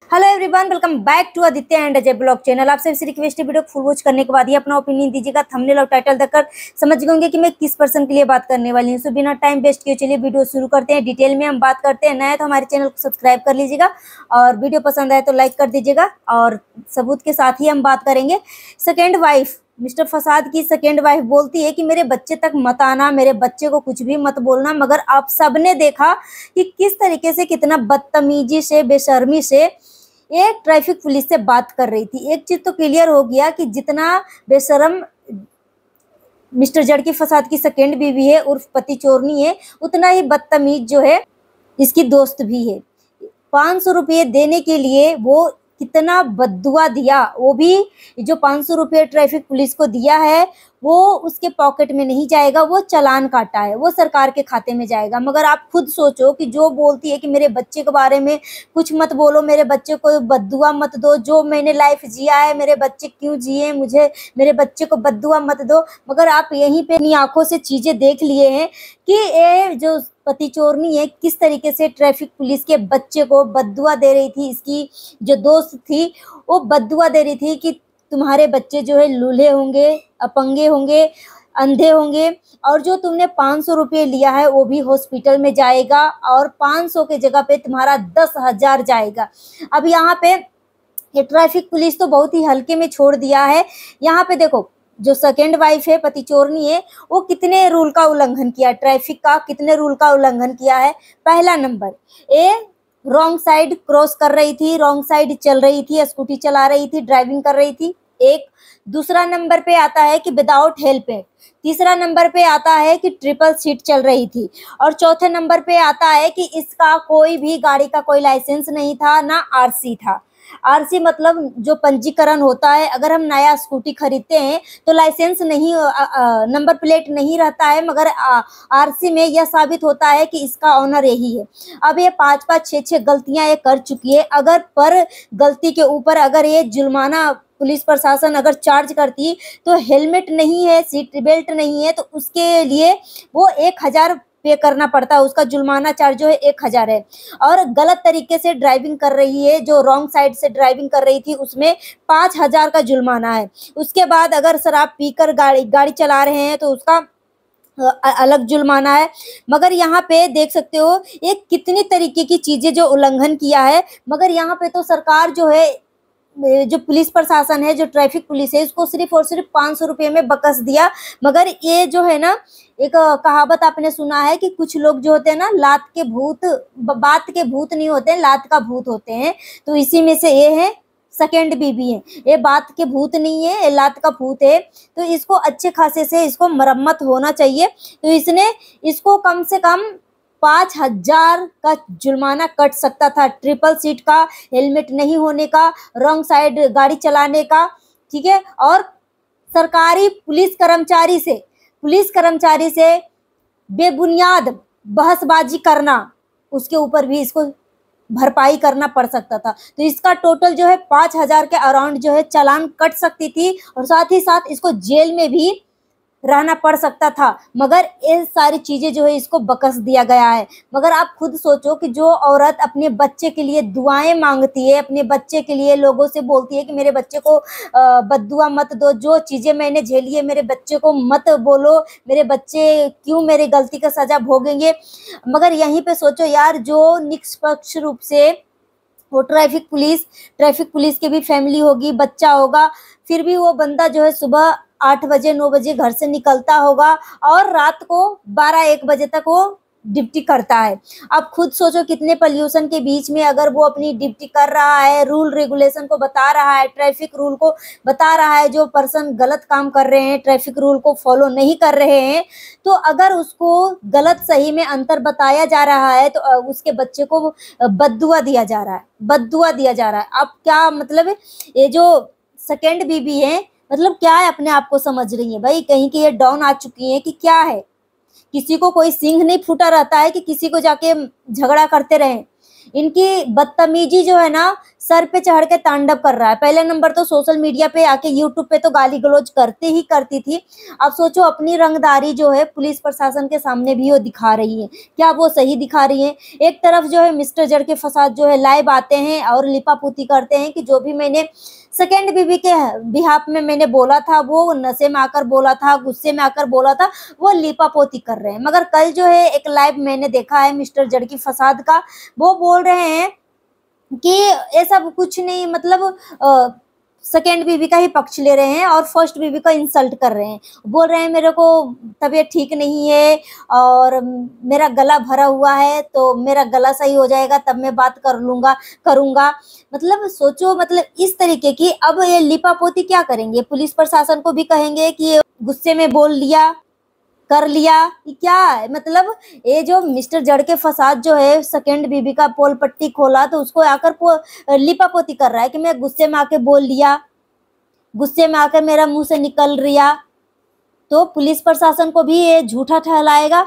Hello everyone, welcome back to Aditya and Ajay blog channel. आप सबसे request है, वीडियो फुल वॉच करने के बाद ही अपना ओपिनियन दीजिएगा। थंबनेल और टाइटल देखकर समझ गए होंगे कि मैं किस पर्सन के लिए बात करने वाली हूँ। सो बिना टाइम वेस्ट किए चलिए वीडियो शुरू करते हैं। डिटेल में हम बात करते हैं। नया तो हमारे चैनल को सब्सक्राइब कर लीजिएगा और वीडियो पसंद आए तो लाइक कर दीजिएगा। और सबूत के साथ ही हम बात करेंगे। सेकेंड वाइफ मिस्टर फसाद की सेकेंड वाइफ बोलती है कि मेरे बच्चे तक मत आना, मेरे बच्चे को कुछ भी मत बोलना। मगर आप सबने देखा कि किस तरीके से, कितना बदतमीजी से, बेशर्मी से एक ट्रैफिक पुलिस से बात कर रही थी। एक चीज तो क्लियर हो गया कि जितना बेशरम मिस्टर जड़की फसाद की सेकेंड बीवी है उर्फ पति चोरनी है, उतना ही बदतमीज जो है इसकी दोस्त भी है। 500 रुपये देने के लिए वो कितना बद्दुआ दिया। वो भी जो 500 रुपये ट्रैफिक पुलिस को दिया है वो उसके पॉकेट में नहीं जाएगा, वो चालान काटा है, वो सरकार के खाते में जाएगा। मगर आप खुद सोचो कि जो बोलती है कि मेरे बच्चे के बारे में कुछ मत बोलो, मेरे बच्चे को बद्दुआ मत दो, जो मैंने लाइफ जिया है मेरे बच्चे क्यों जिए, मुझे मेरे बच्चे को बद्दुआ मत दो। मगर आप यहीं पे अपनी आंखों से चीजें देख लिए हैं कि ये जो पति चोरनी है किस तरीके से ट्रैफिक पुलिस के बच्चे को बद्दुआ दे रही थी। इसकी जो दोस्त थी वो बद्दुआ दे रही थी कि तुम्हारे बच्चे जो है लूल्हे होंगे, अपंगे होंगे, अंधे होंगे, और जो तुमने 500 रुपये लिया है वो भी हॉस्पिटल में जाएगा, और 500 के जगह पे तुम्हारा 10,000 जाएगा। अब यहाँ पे ये ट्रैफिक पुलिस तो बहुत ही हल्के में छोड़ दिया है। यहाँ पे देखो, जो सेकेंड वाइफ है पति चोरनी है, वो कितने रूल का उल्लंघन किया, ट्रैफिक का कितने रूल का उल्लंघन किया है। पहला नंबर, ए रॉन्ग साइड क्रॉस कर रही थी, रॉन्ग साइड चल रही थी, स्कूटी चला रही थी, ड्राइविंग कर रही थी। एक दूसरा नंबर पे आता है कि विदाउट हेलमेट। तीसरा नंबर पे आता है कि ट्रिपल सीट चल रही थी। और चौथे नंबर पे आता है कि इसका कोई भी गाड़ी का कोई लाइसेंस नहीं था, ना आरसी था। आरसी मतलब जो पंजीकरण होता है, अगर हम नया स्कूटी खरीदते हैं तो लाइसेंस नहीं, नंबर प्लेट नहीं रहता है, मगर आरसी में यह साबित होता है कि इसका ऑनर यही है। अब ये 5-5, 6-6 गलतियां ये कर चुकी है। अगर पर गलती के ऊपर अगर ये जुर्माना पुलिस प्रशासन अगर चार्ज करती, तो हेलमेट नहीं है, सीट बेल्ट नहीं है, तो उसके लिए वो 1,000 पे करना पड़ता है। उसका जुर्माना चार्ज जो है 1,000 है। और गलत तरीके से ड्राइविंग कर रही है, जो रॉन्ग साइड से ड्राइविंग कर रही थी, उसमें 5,000 का जुर्माना है। उसके बाद अगर शराब पीकर गाड़ी चला रहे हैं तो उसका अलग जुर्माना है। मगर यहाँ पे देख सकते हो ये कितनी तरीके की चीजें जो उल्लंघन किया है। मगर यहाँ पे तो सरकार जो है, जो पुलिस प्रशासन है, जो ट्रैफिक पुलिस है, इसको सिर्फ और सिर्फ 500 रुपये में बकस दिया। मगर ये जो है ना, एक कहावत आपने सुना है कि कुछ लोग जो होते हैं ना, लात के भूत, बात के भूत नहीं होते हैं, लात का भूत होते हैं। तो इसी में से ये है सेकेंड बीबी है। ये बात के भूत नहीं है, ये लात का भूत है। तो इसको अच्छे खासे से इसको मरम्मत होना चाहिए। तो इसको कम से कम 5,000 का जुर्माना कट सकता था, ट्रिपल सीट का, हेलमेट नहीं होने का, रॉन्ग साइड गाड़ी चलाने का, ठीक है। और सरकारी पुलिस कर्मचारी से बेबुनियाद बहसबाजी करना, उसके ऊपर भी इसको भरपाई करना पड़ सकता था। तो इसका टोटल जो है 5,000 के अराउंड जो है चालान कट सकती थी, और साथ ही साथ इसको जेल में भी रहना पड़ सकता था। मगर ये सारी चीजें जो है इसको बकस दिया गया है। मगर आप खुद सोचो कि जो औरत अपने बच्चे के लिए दुआएं मांगती है, अपने बच्चे के लिए लोगों से बोलती है कि मेरे बच्चे को बद्दुआ मत दो, जो चीजें मैंने झेली है मेरे बच्चे को मत बोलो, मेरे बच्चे क्यों मेरी गलती का सजा भोगेंगे। मगर यहीं पे सोचो यार, जो निष्पक्ष रूप से वो ट्रैफिक पुलिस की भी फैमिली होगी, बच्चा होगा, फिर भी वो बंदा जो है सुबह 8 बजे 9 बजे घर से निकलता होगा और रात को 12-1 बजे तक वो ड्यूटी करता है। आप खुद सोचो कितने पोल्यूशन के बीच में अगर वो अपनी ड्यूटी कर रहा है, रूल रेगुलेशन को बता रहा है, ट्रैफिक रूल को बता रहा है, जो पर्सन गलत काम कर रहे हैं, ट्रैफिक रूल को फॉलो नहीं कर रहे हैं, तो अगर उसको गलत सही में अंतर बताया जा रहा है तो उसके बच्चे को बद्दुआ दिया जा रहा है। अब क्या मतलब है, ये जो सेकेंड बीबी है, मतलब क्या है, अपने आप को समझ रही है भाई, कहीं की ये डाउन आ चुकी है कि क्या है। किसी को कोई सिंह नहीं फूटा रहता है कि किसी को जाके झगड़ा करते रहे। इनकी बदतमीजी जो है ना, सर पे चढ़ के तांडव कर रहा है। पहले नंबर तो सोशल मीडिया पे आके यूट्यूब पे तो गाली गलौज करते ही करती थी। अब सोचो अपनी रंगदारी जो है पुलिस प्रशासन के सामने भी वो दिखा रही है। क्या वो सही दिखा रही है? एक तरफ जो है मिस्टर जड़ के फसाद जो है लाइव आते हैं और लिपापोती करते हैं कि जो भी मैंने सेकेंड बीबी के बिहाफ में मैंने बोला था, वो नशे में आकर बोला था, गुस्से में आकर बोला था, वो लिपापोती कर रहे हैं। मगर कल जो है एक लाइव मैंने देखा है मिस्टर जड़ की फसाद का, वो बोल रहे हैं कि ये सब कुछ नहीं, मतलब सेकेंड बीबी का ही पक्ष ले रहे हैं और फर्स्ट बीबी का इंसल्ट कर रहे हैं। बोल रहे हैं मेरे को तबीयत ठीक नहीं है और मेरा गला भरा हुआ है, तो मेरा गला सही हो जाएगा तब मैं बात करूंगा। मतलब सोचो, मतलब इस तरीके की। अब ये लिपापोती क्या करेंगे? पुलिस प्रशासन को भी कहेंगे कि ये गुस्से में बोल लिया, कर लिया, ये क्या है? मतलब ये जो मिस्टर जड़ के फसाद जो है सेकेंड बीबी का पोल पट्टी खोला तो उसको आकर लिपापोती कर रहा है कि मैं गुस्से में आके बोल लिया, गुस्से में आकर मेरा मुंह से निकल रिया। तो पुलिस प्रशासन को भी ये झूठा ठहराएगा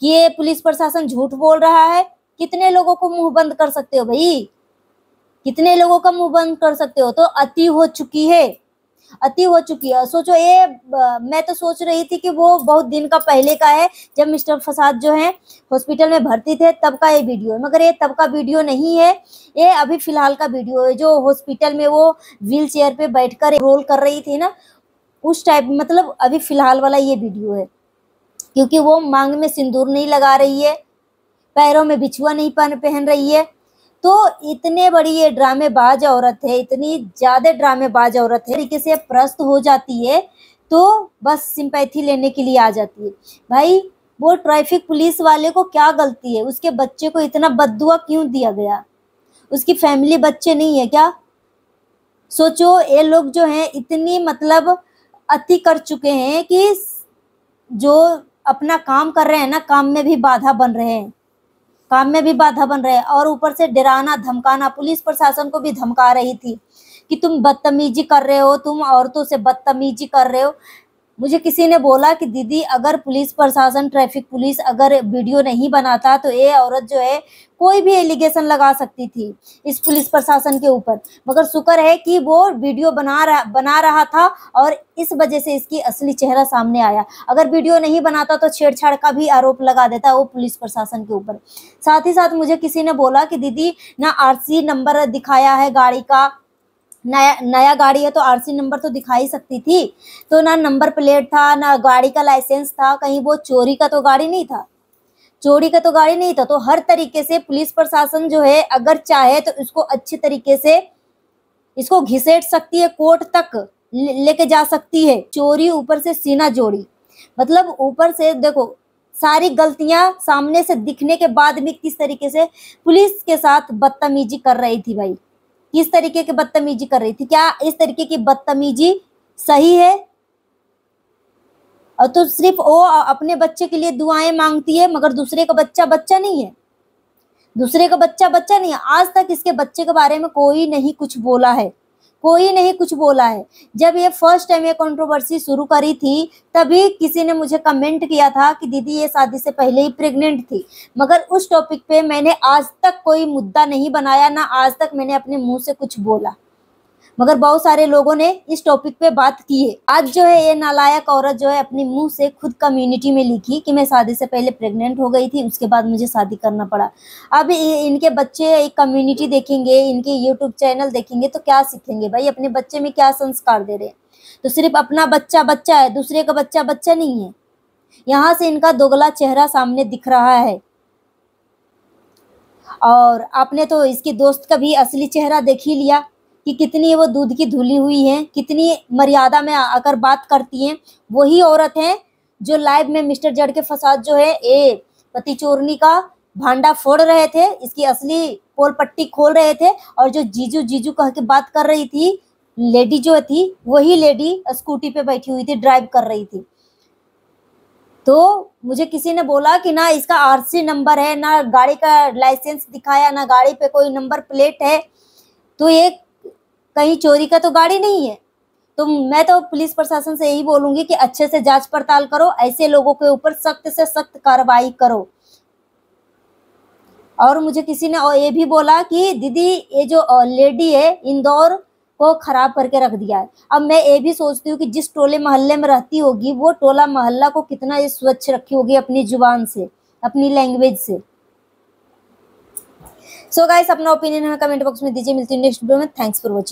कि ये पुलिस प्रशासन झूठ बोल रहा है। कितने लोगों को मुंह बंद कर सकते हो भाई? कितने लोगों का मुंह बंद कर सकते हो? तो अति हो चुकी है, अति हो चुकी है। सोचो ये मैं तो सोच रही थी कि वो बहुत दिन का पहले का है, जब मिस्टर फसाद जो है हॉस्पिटल में भर्ती थे तब का ये वीडियो है। मगर ये तब का वीडियो नहीं है, ये अभी फिलहाल का वीडियो है, जो हॉस्पिटल में वो व्हील चेयर पे बैठकर रोल कर रही थी ना, उस टाइप, मतलब अभी फिलहाल वाला ये वीडियो है। क्योंकि वो मांग में सिंदूर नहीं लगा रही है, पैरों में बिछुआ नहीं पहन रही है। तो इतने बड़ी ये ड्रामेबाज औरत है, इतनी ज्यादा ड्रामेबाज औरत है, तरीके से प्रस्त हो जाती है तो बस सिंपैथी लेने के लिए आ जाती है। भाई वो ट्रैफिक पुलिस वाले को क्या गलती है? उसके बच्चे को इतना बद्दुआ क्यों दिया गया? उसकी फैमिली बच्चे नहीं है क्या? सोचो ये लोग जो हैं इतनी मतलब अति कर चुके हैं कि जो अपना काम कर रहे हैं ना, काम में भी बाधा बन रहे हैं, काम में भी बाधा बन रहे हैं। और ऊपर से डराना धमकाना, पुलिस प्रशासन को भी धमका रही थी कि तुम बदतमीजी कर रहे हो, तुम औरतों से बदतमीजी कर रहे हो। मुझे किसी ने बोला कि दीदी अगर पुलिस प्रशासन, ट्रैफिक पुलिस अगर वीडियो नहीं बनाता तो ये औरत जो है कोई भी एलिगेशन लगा सकती थी इस पुलिस प्रशासन के ऊपर। मगर शुक्र है कि वो वीडियो बना रहा था और इस वजह से इसकी असली चेहरा सामने आया। अगर वीडियो नहीं बनाता तो छेड़छाड़ का भी आरोप लगा देता वो पुलिस प्रशासन के ऊपर। साथ ही साथ मुझे किसी ने बोला कि दीदी ना आरसी नंबर दिखाया है गाड़ी का, नया गाड़ी है तो आरसी नंबर तो दिखा ही सकती थी। तो ना नंबर प्लेट था, ना गाड़ी का लाइसेंस था, कहीं वो चोरी का तो गाड़ी नहीं था, चोरी का तो गाड़ी नहीं था। तो हर तरीके से पुलिस प्रशासन जो है अगर चाहे तो इसको अच्छे तरीके से इसको घिसेट सकती है, कोर्ट तक लेके जा सकती है। चोरी ऊपर से सीना जोड़ी, मतलब ऊपर से देखो सारी गलतियां सामने से दिखने के बाद भी किस तरीके से पुलिस के साथ बदतमीजी कर रही थी। भाई किस तरीके की बदतमीजी कर रही थी? क्या इस तरीके की बदतमीजी सही है? और तो सिर्फ वो अपने बच्चे के लिए दुआएं मांगती है, मगर दूसरे का बच्चा बच्चा नहीं है, दूसरे का बच्चा बच्चा नहीं है। आज तक इसके बच्चे के बारे में कोई नहीं कुछ बोला है, कोई नहीं कुछ बोला है। जब ये फर्स्ट टाइम ये कंट्रोवर्सी शुरू करी थी तभी किसी ने मुझे कमेंट किया था कि दीदी ये शादी से पहले ही प्रेग्नेंट थी। मगर उस टॉपिक पे मैंने आज तक कोई मुद्दा नहीं बनाया, ना आज तक मैंने अपने मुंह से कुछ बोला। मगर बहुत सारे लोगों ने इस टॉपिक पे बात की है। आज जो है ये नालायक औरत जो है अपने मुंह से खुद कम्युनिटी में लिखी कि मैं शादी से पहले प्रेग्नेंट हो गई थी, उसके बाद मुझे शादी करना पड़ा। अब इनके बच्चे एक कम्युनिटी देखेंगे, इनके यूट्यूब चैनल देखेंगे तो क्या सीखेंगे? भाई अपने बच्चे में क्या संस्कार दे रहे हैं? तो सिर्फ अपना बच्चा बच्चा है, दूसरे का बच्चा बच्चा नहीं है। यहाँ से इनका दोगला चेहरा सामने दिख रहा है। और आपने तो इसकी दोस्त का भी असली चेहरा देख ही लिया कि कितनी वो दूध की धुली हुई है, कितनी मर्यादा में आकर बात करती हैं। वही औरत है जो लाइव में मिस्टर जड़ के फसाद जो है ये पति चोरनी का भांडा फोड़ रहे थे, इसकी असली पोल पट्टी खोल रहे थे। और जो जीजू जीजू कह के बात कर रही थी लेडी जो थी, वही लेडी स्कूटी पे बैठी हुई थी, ड्राइव कर रही थी। तो मुझे किसी ने बोला कि ना इसका आरसी नंबर है, ना गाड़ी का लाइसेंस दिखाया, ना गाड़ी पे कोई नंबर प्लेट है, तो ये कहीं चोरी का तो गाड़ी नहीं है। तो मैं तो पुलिस प्रशासन से यही बोलूंगी कि अच्छे से जांच पड़ताल करो, ऐसे लोगों के ऊपर सख्त से सख्त कार्रवाई करो। और मुझे किसी ने और ये भी बोला कि दीदी ये जो लेडी है इंदौर को खराब करके रख दिया है। अब मैं ये भी सोचती हूँ कि जिस टोले मोहल्ले में रहती होगी वो टोला मोहल्ला को कितना ये स्वच्छ रखी होगी अपनी जुबान से, अपनी लैंग्वेज से। सो गाइस अपना ओपिनियन हमें कमेंट बॉक्स में दीजिए। मिलती है नेक्स्ट वीडियो में। Thanks for watching.